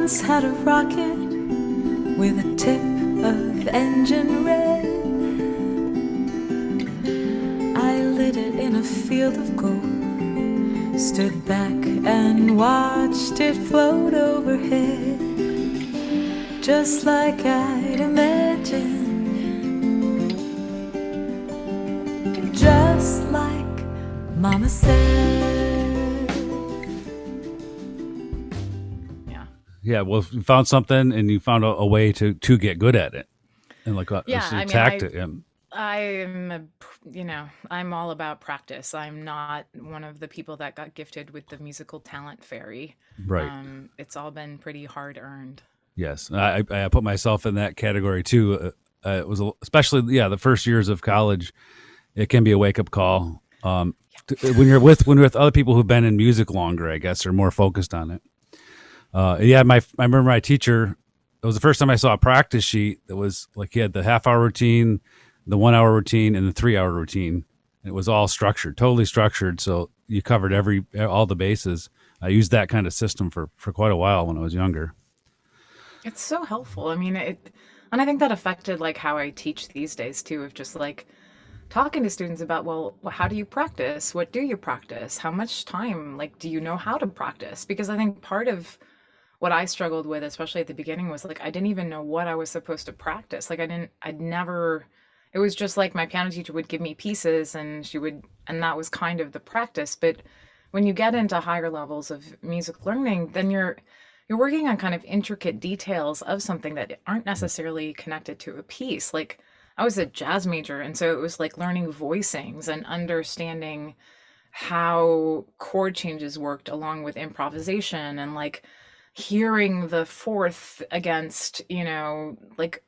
once had a rocket with a tip of engine red. I lit it in a field of gold, stood back and watched it float overhead, just like I'd imagined, just like Mama said. Yeah, well, you found something, and you found a way to get good at it, and like attacked it. Yeah. I'm all about practice. I'm not one of the people that got gifted with the musical talent fairy. Right. It's all been pretty hard earned. Yes, I put myself in that category too. It was especially the first years of college. It can be a wake up call. When you're with other people who've been in music longer, I guess, or more focused on it. I remember my teacher. It was the first time I saw a practice sheet that was like he had the half-hour routine, the 1 hour routine, and the 3 hour routine. And it was all structured, totally structured. So you covered all the bases. I used that kind of system for quite a while when I was younger. It's so helpful. I mean, and I think that affected like how I teach these days too, of just like talking to students about, well, how do you practice? What do you practice? How much time, like, do you know how to practice? Because I think part of what I struggled with, especially at the beginning, was like I didn't even know what I was supposed to practice. Like it was just like my piano teacher would give me pieces and and that was kind of the practice. But when you get into higher levels of music learning, then you're working on kind of intricate details of something that aren't necessarily connected to a piece. Like I was a jazz major, and so it was like learning voicings and understanding how chord changes worked along with improvisation, and like hearing the fourth against, like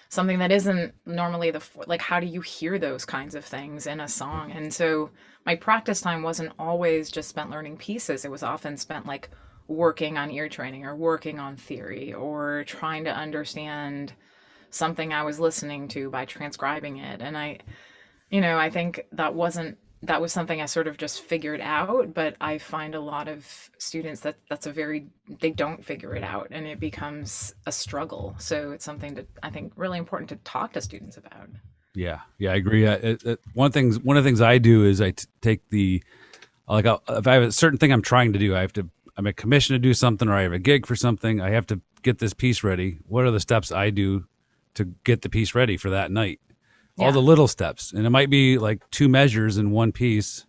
something that isn't normally like how do you hear those kinds of things in a song? And so my practice time wasn't always just spent learning pieces. It was often spent like working on ear training or working on theory or trying to understand something I was listening to by transcribing it. And I think that was something I sort of just figured out, but I find a lot of students they don't figure it out and it becomes a struggle. So it's something that I think really important to talk to students about. Yeah, I agree. One of the things I do is I take if I have a certain thing I'm trying to do, I'm a commission to do something, or I have a gig for something. I have to get this piece ready. What are the steps I do to get the piece ready for that night? All the little steps. And it might be like 2 measures in one piece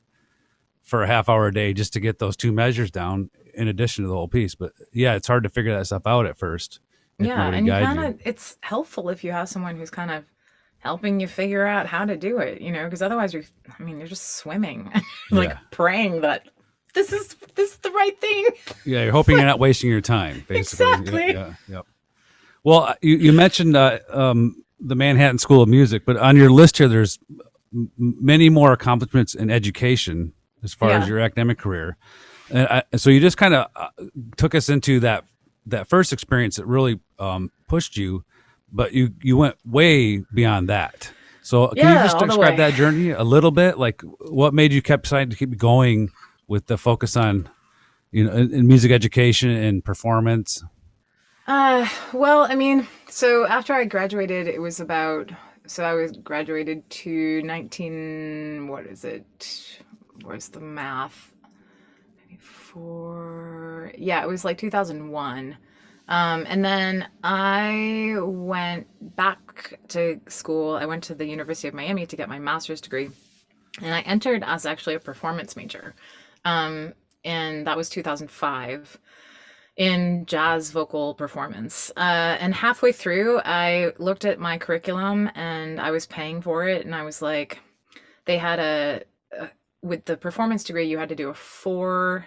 for a half hour a day just to get those 2 measures down in addition to the whole piece. But yeah, it's hard to figure that stuff out at first. Yeah, and it's helpful if you have someone who's kind of helping you figure out how to do it, because otherwise you're just swimming, like praying that this is the right thing. Yeah, you're hoping you're not wasting your time, basically. Exactly. Yeah. Well, you mentioned the Manhattan School of Music, but on your list here, there's many more accomplishments in education as far as your academic career. And so you just kind of took us into that first experience that really pushed you, but you went way beyond that. So can you just describe that journey a little bit? Like what made you decide to keep going with the focus on, in music education and performance? So after I graduated, I graduated to 19, what is it? Where's the math? It was like 2001. And then I went back to school. I went to the University of Miami to get my master's degree, and I entered as actually a performance major. And that was 2005. In jazz vocal performance. And halfway through, I looked at my curriculum and I was paying for it. And I was like, they had with the performance degree, you had to do a four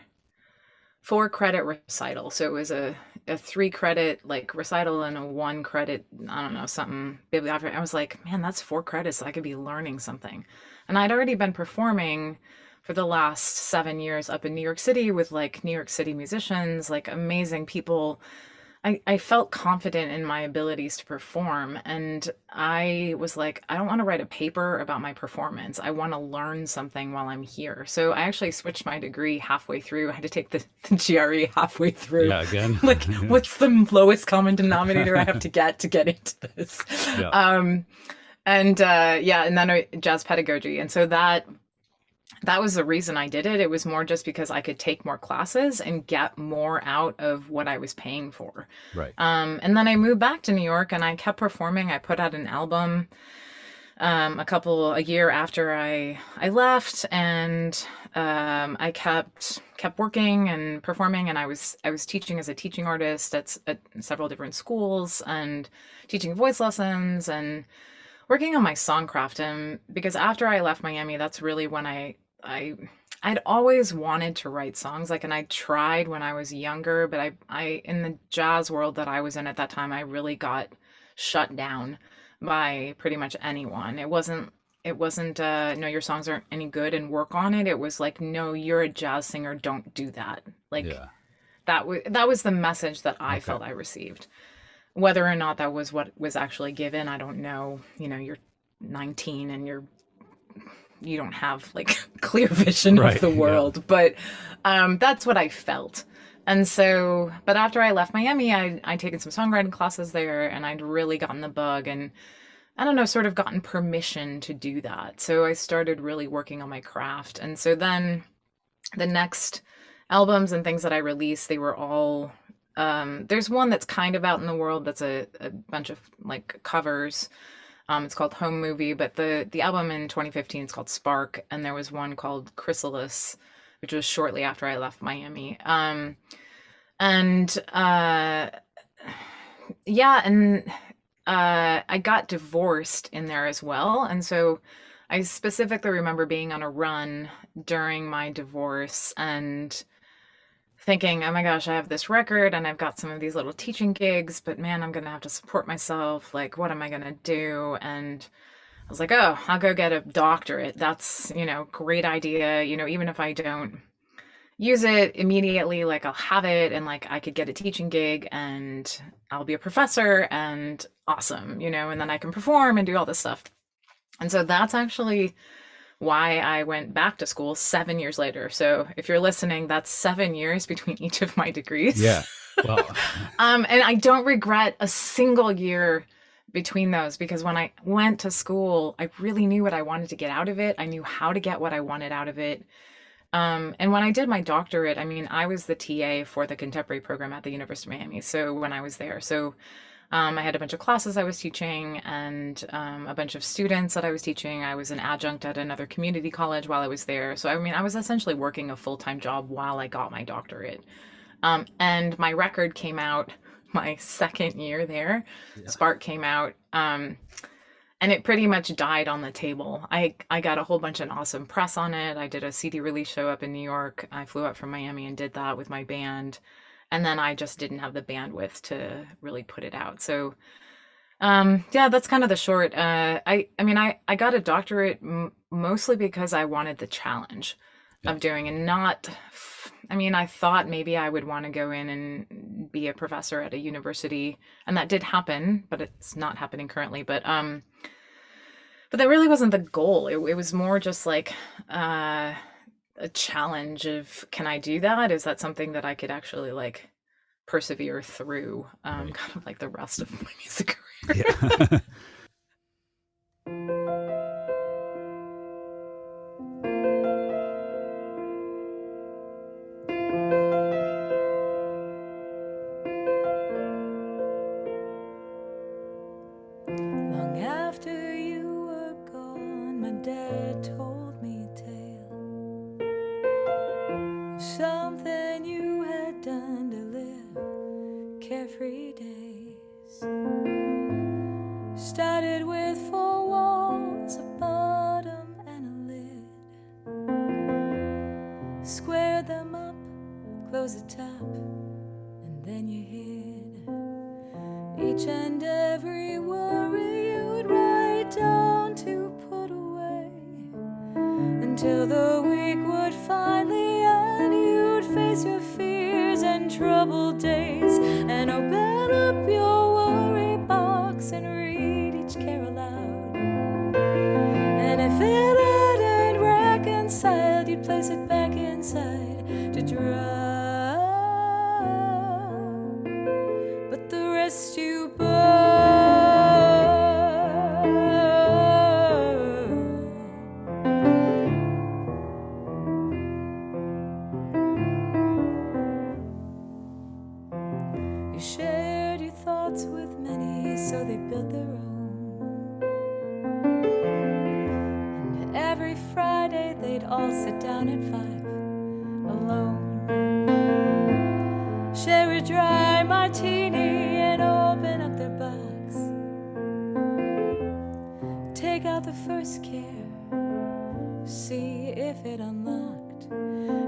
credit recital. So it was a 3 credit like recital and a 1 credit, I don't know, something bibliography. I was like, man, that's 4 credits. So I could be learning something. And I'd already been performing for the last 7 years up in New York City with like New York City musicians, like amazing people. I felt confident in my abilities to perform. And I was like, I don't want to write a paper about my performance. I want to learn something while I'm here. So I actually switched my degree halfway through. I had to take the GRE halfway through. Yeah, again. Like, Yeah. what's the lowest common denominator I have to get into this? Yeah. Yeah, and then jazz pedagogy. And so that was the reason I did it. It was more just because I could take more classes and get more out of what I was paying for. Right. And then I moved back to New York and I kept performing. I put out an album a year after I left, and I kept working and performing. And I was teaching as a teaching artist at several different schools and teaching voice lessons and working on my songcraft. And because after I left Miami, that's really when I'd always wanted to write songs, like, and I tried when I was younger, but I in the jazz world that I was in at that time, I really got shut down by pretty much anyone. It wasn't no, your songs aren't any good and work on it. It was like, no, you're a jazz singer, don't do that. Like, Yeah. that was the message that I Okay. felt I received. Whether or not that was what was actually given, I don't know. You're 19 and you don't have like clear vision Right, of the yeah. world, but that's what I felt. And so, but after I left Miami, I'd taken some songwriting classes there, and I'd really gotten the bug, and I don't know, sort of gotten permission to do that. So I started really working on my craft. And so then the next albums and things that I released, they were all there's one that's kind of out in the world that's a bunch of like covers. It's called Home Movie, but the album in 2015 is called Spark, and there was one called Chrysalis, which was shortly after I left Miami. Yeah, and I got divorced in there as well, and so I specifically remember being on a run during my divorce and thinking, oh my gosh, I have this record and I've got some of these little teaching gigs, but man, I'm gonna have to support myself. Like, what am I gonna do? And I was like, oh, I'll go get a doctorate. That's, great idea. Even if I don't use it immediately, like, I'll have it, and like I could get a teaching gig and I'll be a professor, and awesome, and then I can perform and do all this stuff. And so that's actually why I went back to school 7 years later. So if you're listening, that's 7 years between each of my degrees. Yeah. Well, And I don't regret a single year between those, because when I went to school, I really knew what I wanted to get out of it. I knew how to get what I wanted out of it. And when I did my doctorate, I mean, I was the TA for the contemporary program at the University of Miami. So when I was there, I had a bunch of classes I was teaching, and a bunch of students that I was teaching. I was an adjunct at another community college while I was there. So, I mean, I was essentially working a full-time job while I got my doctorate. And my record came out my second year there. Yeah. Spark came out, and it pretty much died on the table. I got a whole bunch of awesome press on it. I did a CD release show up in New York. I flew up from Miami and did that with my band. And then I just didn't have the bandwidth to really put it out. So, yeah, that's kind of the short. I got a doctorate mostly because I wanted the challenge of doing, and not, I thought maybe I would want to go in and be a professor at a university, and that did happen, but it's not happening currently. But that really wasn't the goal. It was more just like, a challenge of, can I do that? Is that something that I could actually like persevere through, kind of like the rest of my music career. Yeah. Long after you were gone, my dad told me a tale of something you had done to live carefree days. Started with 4 walls, a bottom and a lid. Squared them up, closed the top, and then you hid each and every worry you'd write down to put away, until the week would finally end. You'd face your fears and troubled days and obey all sit down at 5 alone. Share a dry martini and open up their box. Take out the first care, see if it unlocked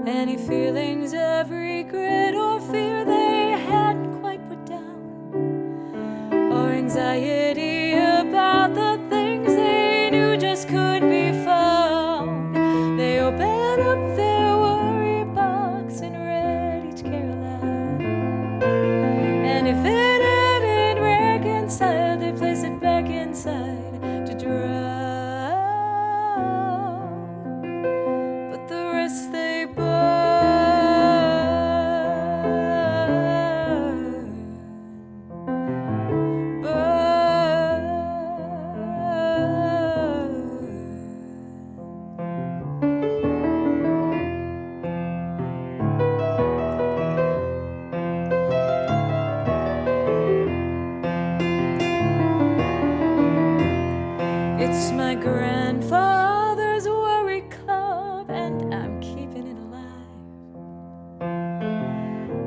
any feelings of regret or fear they hadn't quite put down, or anxiety about the things they knew just couldn't be found. They opened up their worry box and read each care aloud, and if it hadn't reconciled, they placed it back inside to drown. But the rest they It's my grandfather's worry club, and I'm keeping it alive.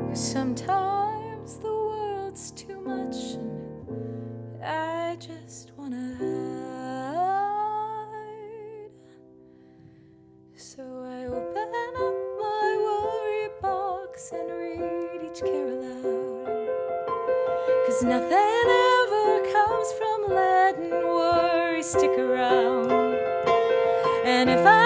'Cause sometimes the world's too much, and I just wanna hide. So I open up my worry box and read each care aloud. 'Cause nothing ever comes from letting worry stick around. And if I